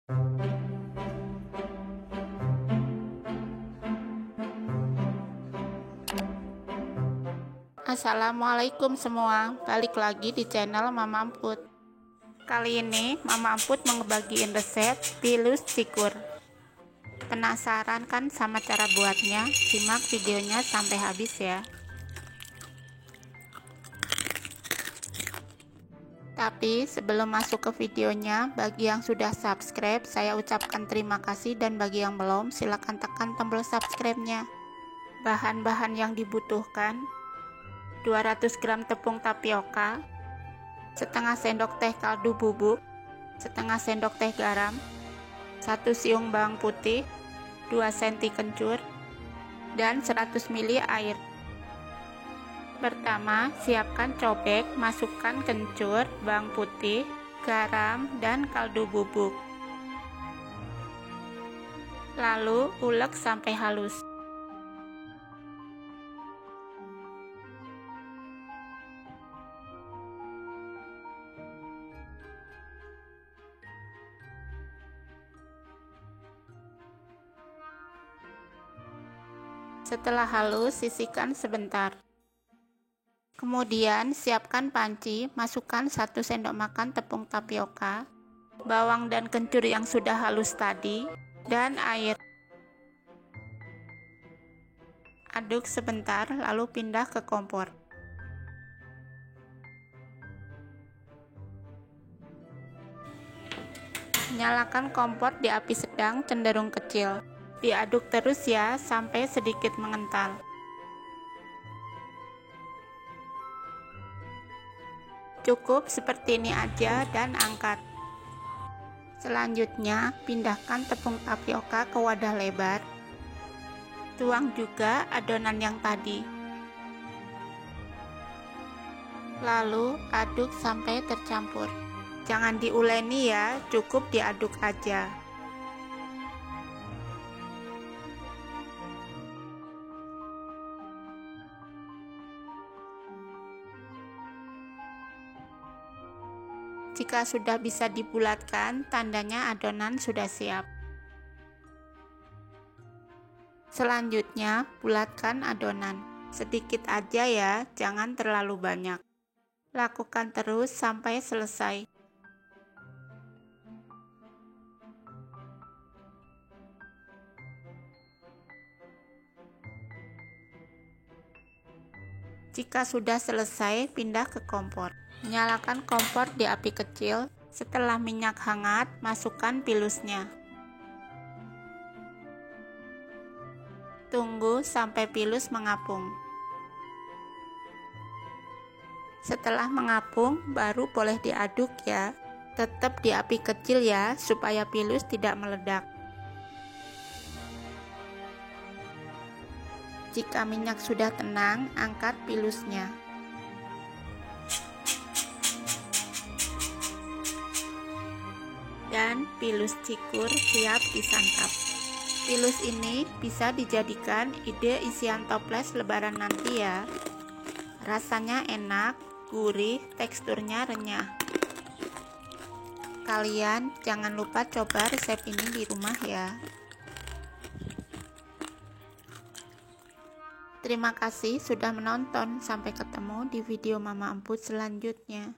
Assalamualaikum semua, balik lagi di channel Mama Amput. Kali ini Mama Amput mau ngebagiin resep pilus cikur. Penasaran kan sama cara buatnya? Simak videonya sampai habis ya. Tapi sebelum masuk ke videonya, bagi yang sudah subscribe, saya ucapkan terima kasih, dan bagi yang belum, silahkan tekan tombol subscribe-nya. Bahan-bahan yang dibutuhkan: 200 gram tepung tapioka, setengah sendok teh kaldu bubuk, setengah sendok teh garam, 1 siung bawang putih, 2 cm kencur, dan 100 ml air. Pertama, siapkan cobek, masukkan kencur, bawang putih, garam, dan kaldu bubuk. Lalu ulek sampai halus. Setelah halus, sisihkan sebentar. Kemudian siapkan panci, masukkan 1 sendok makan tepung tapioka, bawang dan kencur yang sudah halus tadi, dan air. Aduk sebentar, lalu pindah ke kompor. Nyalakan kompor di api sedang cenderung kecil. Diaduk terus ya, sampai sedikit mengental. Cukup seperti ini aja dan angkat. Selanjutnya, pindahkan tepung tapioka ke wadah lebar. Tuang juga adonan yang tadi. Lalu aduk sampai tercampur. Jangan diuleni ya, cukup diaduk aja. Jika sudah bisa dibulatkan, tandanya adonan sudah siap. Selanjutnya, bulatkan adonan. Sedikit aja ya, jangan terlalu banyak. Lakukan terus sampai selesai. Jika sudah selesai, pindah ke kompor. Nyalakan kompor di api kecil. Setelah minyak hangat, masukkan pilusnya. Tunggu sampai pilus mengapung. Setelah mengapung, baru boleh diaduk ya. Tetap di api kecil ya, supaya pilus tidak meledak. Jika minyak sudah tenang, angkat pilusnya. Dan pilus cikur siap disantap. Pilus ini bisa dijadikan ide isian toples lebaran nanti ya. Rasanya enak, gurih, teksturnya renyah. Kalian jangan lupa coba resep ini di rumah ya. Terima kasih sudah menonton. Sampai ketemu di video Mama Amput selanjutnya.